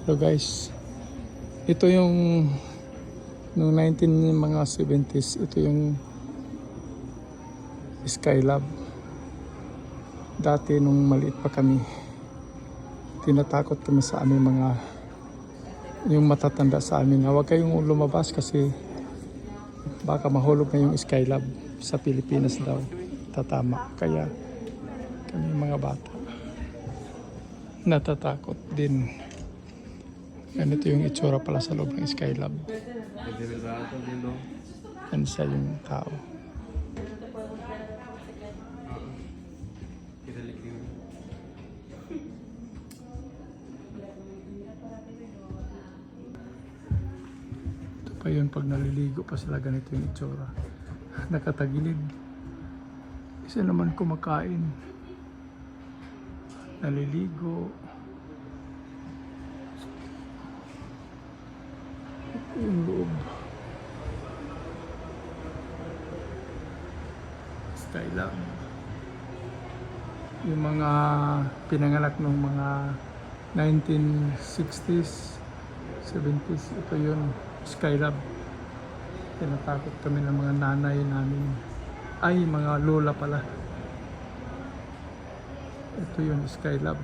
So guys, ito yung noong 1970s, ito yung Skylab. Dati nung maliit pa kami, tinatakot kami sa aming mga, yung matatanda sa amin, na huwag kayong lumabas kasi baka mahulog na yung Skylab sa Pilipinas daw. Tatama. Kaya kami mga bata natatakot din. Ganito yung itsura pala sa loob ng Skylab. Yan siya yung tao. Ito pa yun, pag naliligo pa sila, ganito yung itsura. Nakatagilid. Isa naman kumakain. Naliligo. Ito yung loob. Skylab. Yung mga pinanganak ng mga 1960s, 70s, ito yun, Skylab. Tinatakot kami ng mga nanay namin. Ay, mga lola pala. Ito yun, Skylab.